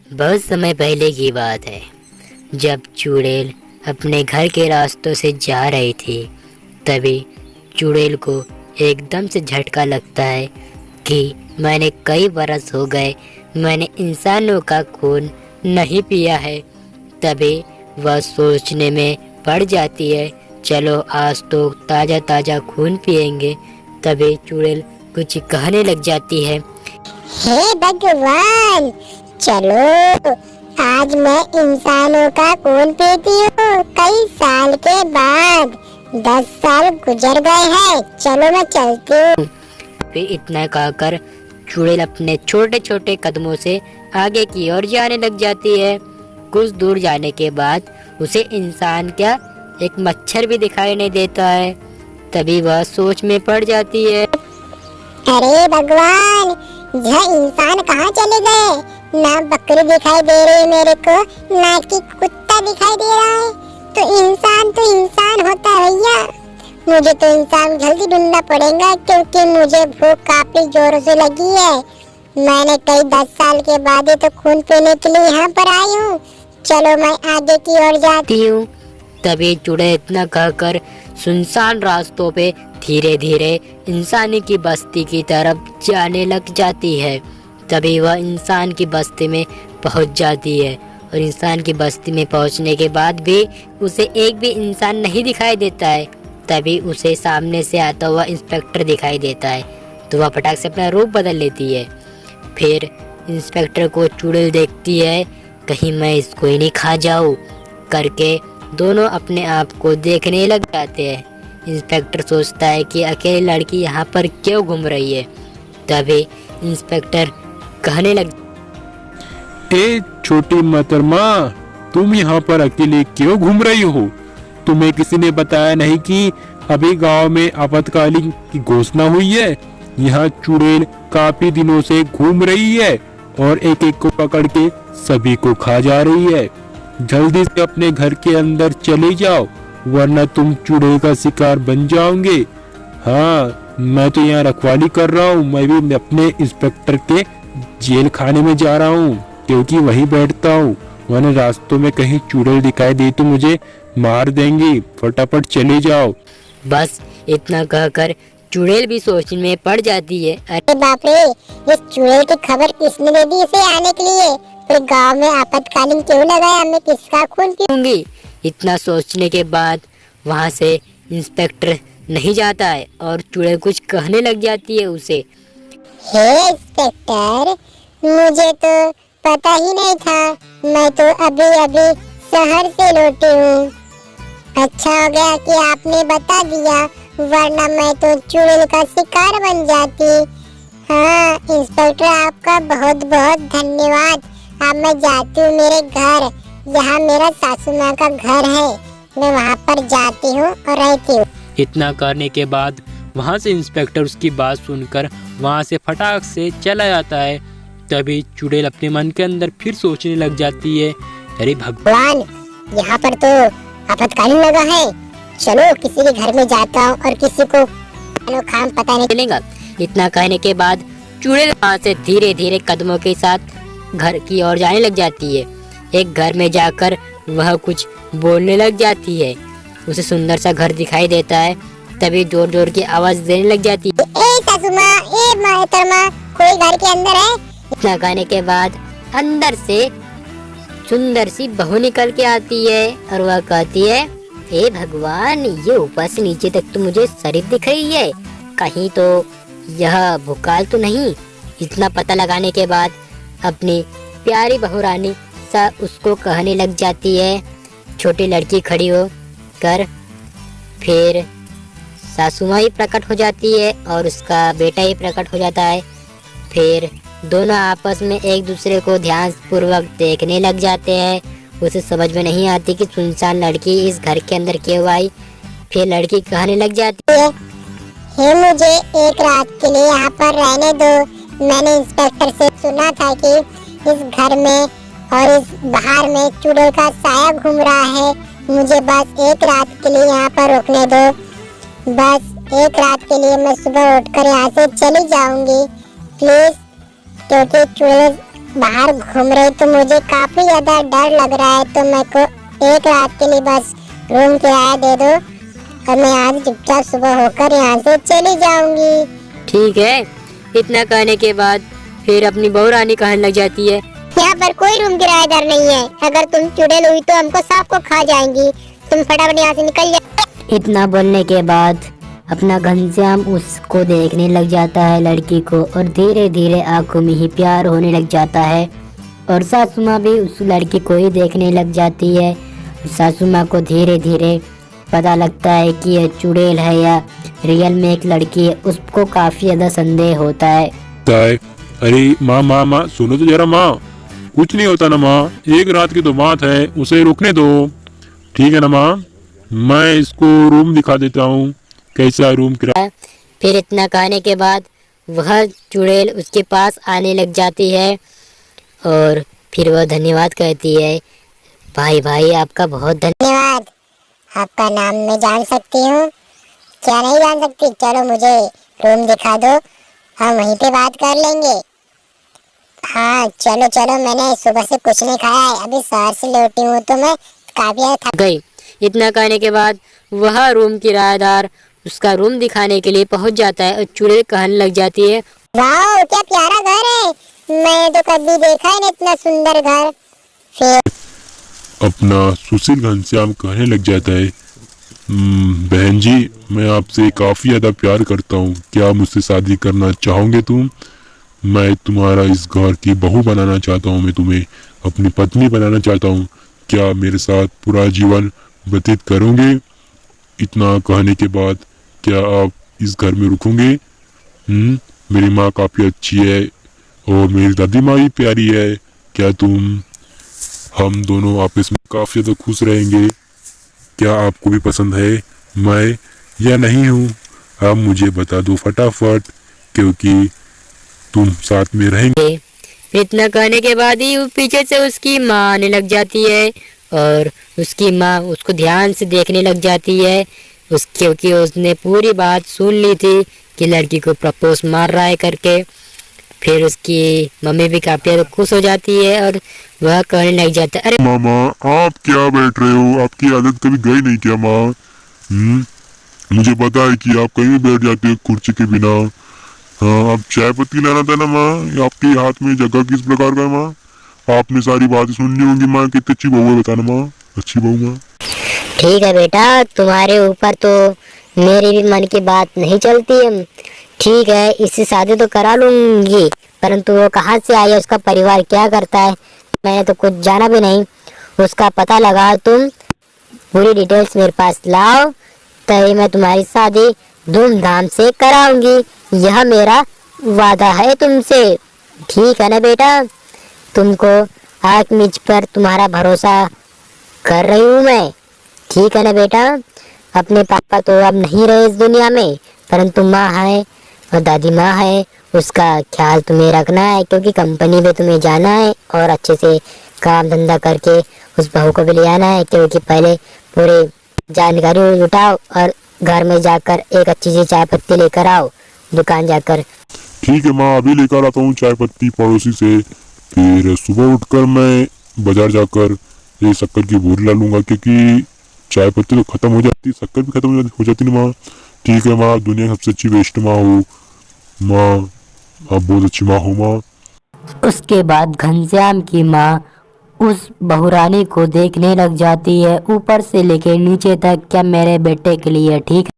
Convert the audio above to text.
बहुत समय पहले की बात है, जब चुड़ैल अपने घर के रास्तों से जा रही थी। तभी चुड़ैल को एकदम से झटका लगता है कि मैंने कई बरस हो गए मैंने इंसानों का खून नहीं पिया है। तभी वह सोचने में पड़ जाती है, चलो आज तो ताज़ा ताज़ा खून पिएंगे। तभी चुड़ैल कुछ कहने लग जाती है, हे भगवान, चलो आज मैं इंसानों का खून पीती हूँ। कई साल के बाद 10 साल गुजर गए हैं, चलो मैं चलती हूँ। फिर इतना कहकर चुड़ैल अपने छोटे छोटे कदमों से आगे की ओर जाने लग जाती है। कुछ दूर जाने के बाद उसे इंसान क्या, एक मच्छर भी दिखाई नहीं देता है। तभी वह सोच में पड़ जाती है, अरे भगवान, यह इंसान कहाँ चले गए? ना बकरी दिखाई दे रही मेरे को, ना कि कुत्ता दिखाई दे रहा है। तो इंसान होता है भैया। मुझे तो इंसान जल्दी ढूंढना पड़ेगा, क्योंकि मुझे भूख काफी जोरों से लगी है। मैंने कई 10 साल के बाद ही तो खून पीने के लिए यहाँ पर आई हूँ। चलो मैं आगे की ओर जाती हूँ। तभी चुड़ैल इतना कहकर सुनसान रास्तों पे धीरे धीरे इंसानी की बस्ती की तरफ जाने लग जाती है। तभी वह इंसान की बस्ती में पहुंच जाती है और इंसान की बस्ती में पहुंचने के बाद भी उसे एक भी इंसान नहीं दिखाई देता है। तभी उसे सामने से आता हुआ इंस्पेक्टर दिखाई देता है, तो वह फटाक से अपना रूप बदल लेती है। फिर इंस्पेक्टर को चुड़ैल देखती है, कहीं मैं इसको ही नहीं खा जाऊँ करके दोनों अपने आप को देखने लग जाते हैं। इंस्पेक्टर सोचता है कि अकेली लड़की यहाँ पर क्यों घूम रही है। तभी इंस्पेक्टर कहने लग, ए छोटी मोहतरमा, तुम यहाँ पर अकेले क्यों घूम रही हो? तुम्हें किसी ने बताया नहीं कि अभी गांव में आपातकालीन की घोषणा हुई है? यहाँ चुड़ैल काफी दिनों से घूम रही है और एक एक को पकड़ के सभी को खा जा रही है। जल्दी से अपने घर के अंदर चले जाओ, वरना तुम चुड़ैल का शिकार बन जाओगे। हाँ, मैं तो यहाँ रखवाली कर रहा हूँ। मैं भी अपने इंस्पेक्टर के जेल खाने में जा रहा हूँ, क्योंकि वहीं बैठता हूँ। वरना रास्तों में कहीं चुड़ैल दिखाई दे तो मुझे मार देंगी। फटाफट चले जाओ। बस इतना कहकर चुड़ैल भी सोचने में पड़ जाती है, अरे बाप रे, इस चुड़ैल की खबर किसने दे दी इसे आने के लिए? फिर गांव में आपातकालीन क्यों लगाया? मैं किसका खून पीऊंगी। इतना सोचने के बाद वहाँ से इंस्पेक्टर नहीं जाता है और चुड़ैल कुछ कहने लग जाती है उसे, हे इंस्पेक्टर, मुझे तो पता ही नहीं था। मैं तो अभी अभी शहर से लौटी हूँ। अच्छा हो गया कि आपने बता दिया, वरना मैं तो चुड़ैल का शिकार बन जाती। हाँ इंस्पेक्टर, आपका बहुत बहुत धन्यवाद। अब मैं जाती हूँ मेरे घर, जहाँ मेरा सासू माँ का घर है। मैं वहाँ पर जाती हूँ और रहती हूँ। इतना करने के बाद वहाँ से इंस्पेक्टर उसकी बात सुनकर वहाँ से फटाक से चला जाता है। तभी चुड़ैल अपने मन के अंदर फिर सोचने लग जाती है, अरे भगवान, यहाँ पर तो आपातकालीन लगा है। चलो किसी के घर में जाता हूँ और किसी को खाम पता नहीं चलेगा। इतना कहने के बाद चुड़ैल वहाँ से धीरे धीरे कदमों के साथ घर की ओर जाने लग जाती है। एक घर में जाकर वह कुछ बोलने लग जाती है। उसे सुंदर सा घर दिखाई देता है। तभी जोर जोर की आवाज देने लग जाती है, ए सासू माँ, ए मोहतरमा, कोई घर के अंदर है? इतना कहने के बाद अंदर से सुंदर सी बहू निकल के आती है और वह कहती है, हे भगवान, ये ऊपर से नीचे तक तो मुझे शरीफ दिख रही है, कहीं तो यह भूकाल तो नहीं। इतना पता लगाने के बाद अपनी प्यारी बहू रानी सा उसको कहने लग जाती है। छोटी लड़की खड़ी हो कर फिर सासू माँ ही प्रकट हो जाती है और उसका बेटा ही प्रकट हो जाता है। फिर दोनों आपस में एक दूसरे को ध्यान पूर्वक देखने लग जाते हैं। उसे समझ में नहीं आती कि सुनसान लड़की इस घर के अंदर क्यों आई। फिर लड़की कहने लग जाती है, हे मुझे एक रात के लिए यहाँ पर रहने दो। मैंने इंस्पेक्टर से सुना था कि इस घर में और इस बाहर में चुड़ैल का साया घूम रहा है। मुझे बस एक रात के लिए यहाँ पर रुकने दो। बस एक रात के लिए मैं सुबह उठकर यहाँ से चली जाऊंगी प्लीज, क्योंकि चुड़ैल बाहर घूम रही तो मुझे काफी ज्यादा डर लग रहा है, तो मेरे को एक रात के लिए बस रूम किराया दे दो और मैं आज चुपचाप सुबह होकर यहाँ से चली जाऊंगी। ठीक है। इतना कहने के बाद फिर अपनी बहू रानी कहने लग जाती है, यहाँ पर कोई रूम किराएदार नहीं है, अगर तुम चुड़ैल हुई तो हमको सांप को खा जाएंगी, तुम फटाफट यहाँ से निकल जाओ। इतना बोलने के बाद अपना घनश्याम उसको देखने लग जाता है, लड़की को, और धीरे धीरे आंखों में ही प्यार होने लग जाता है। और सासू माँ भी उस लड़की को ही देखने लग जाती है। सासू माँ को धीरे धीरे पता लगता है कि यह चुड़ैल है या रियल में एक लड़की है। उसको काफी ज्यादा संदेह होता है। अरे माँ माँ माँ सुनो तो जरा माँ, कुछ नहीं होता ना माँ, एक रात की तो बात है, उसे रुकने दो, ठीक है ना माँ। मैं इसको रूम दिखा देता हूँ, कैसा रूम किराया। फिर इतना कहने के बाद वह चुड़ैल उसके पास आने लग जाती है और फिर वह धन्यवाद कहती है। भाई भाई आपका बहुत धन्यवाद। आपका नाम मैं जान सकती हूँ? क्या नहीं जान सकती? चलो मुझे रूम दिखा दो, हम वहीं पे बात कर लेंगे। हाँ चलो चलो, मैंने सुबह से कुछ नहीं खाया है, अभी शहर से लौटी हूँ तो मैं काफी ज्यादा थक गई। इतना कहने के बाद वह रूम किराएदार उसका रूम दिखाने के लिए पहुंच जाता है और चुड़ैल कहने लग जाती है, वाह क्या प्यारा घर है, मैंने तो कभी देखा ही नहीं इतना सुंदर घर। फिर अपना सुशील घनश्याम कहने लग जाता है, बहन जी मैं आपसे काफी ज्यादा प्यार करता हूँ, क्या मुझसे शादी करना चाहोगे तुम? मैं तुम्हारा इस घर की बहू बनाना चाहता हूँ, मैं तुम्हें अपनी पत्नी बनाना चाहता हूँ, क्या मेरे साथ पूरा जीवन व्यतीत करोगे? इतना कहने के बाद क्या आप इस घर में रुकोगे? मेरी माँ काफी अच्छी है और मेरी दादी माँ भी प्यारी है, क्या हम दोनों आपस में काफी ज्यादा खुश रहेंगे? क्या आपको भी पसंद है मैं या नहीं हूँ? आप मुझे बता दो फटाफट, क्योंकि तुम साथ में रहेंगे। इतना कहने के बाद ही वो पीछे से उसकी माँ आने लग जाती है और उसकी माँ उसको ध्यान से देखने लग जाती है, क्योंकि उसने पूरी बात सुन ली थी कि लड़की को प्रपोज मार रहा है करके। फिर उसकी मम्मी भी काफी ज्यादा खुश हो जाती है और वह कहने लग जाता है, अरे मामा आप क्या बैठ रहे हो, आपकी आदत कभी गई नहीं क्या माँ? मुझे पता है कि आप कहीं भी बैठ जाते हो कुर्सी के बिना। हाँ आप चाय पत्ती लाना था ना माँ, आपके हाथ में जगह किस प्रकार का है माँ? आपने सारी बातें सुननी होंगी माँ, कितनी अच्छी बहू है बताना माँ, अच्छी बहू माँ। ठीक है बेटा, तुम्हारे ऊपर तो मेरी भी मन की बात नहीं चलती है। ठीक है इससे शादी तो करा लूंगी, परंतु वो कहाँ से आई है, उसका परिवार क्या करता है, मैंने तो कुछ जाना भी नहीं। उसका पता लगा, तुम पूरी डिटेल्स मेरे पास लाओ, तभी मैं तुम्हारी शादी धूमधाम से कराऊंगी, यह मेरा वादा है तुमसे। ठीक है ना बेटा? तुमको आँख मीच पर तुम्हारा भरोसा कर रही हूँ मैं, ठीक है ना बेटा? अपने पापा तो अब नहीं रहे इस दुनिया में, परंतु माँ है और दादी माँ है, उसका ख्याल तुम्हें रखना है, क्योंकि कंपनी में तुम्हें जाना है और अच्छे से काम धंधा करके उस बहू को भी ले आना है, क्योंकि पहले पूरे जानकारी जुटाओ और घर में जाकर एक अच्छी सी चाय पत्ती लेकर आओ दुकान जाकर। ठीक है माँ, अभी लेकर आता हूँ चाय पत्ती पड़ोसी से, फिर सुबह उठकर मैं बाजार जाकर ये शक्कर की बोरी ला लूंगा, क्योंकि चाय पत्ती तो खत्म हो जाती, शक्कर भी खत्म हो जाती ना माँ। ठीक है माँ, दुनिया की सबसे अच्छी बेस्ट माँ हो माँ, आप बहुत अच्छी माँ हो माँ। उसके बाद घनश्याम की माँ उस बहुरानी को देखने लग जाती है, ऊपर से लेके नीचे तक, क्या मेरे बेटे के लिए ठीक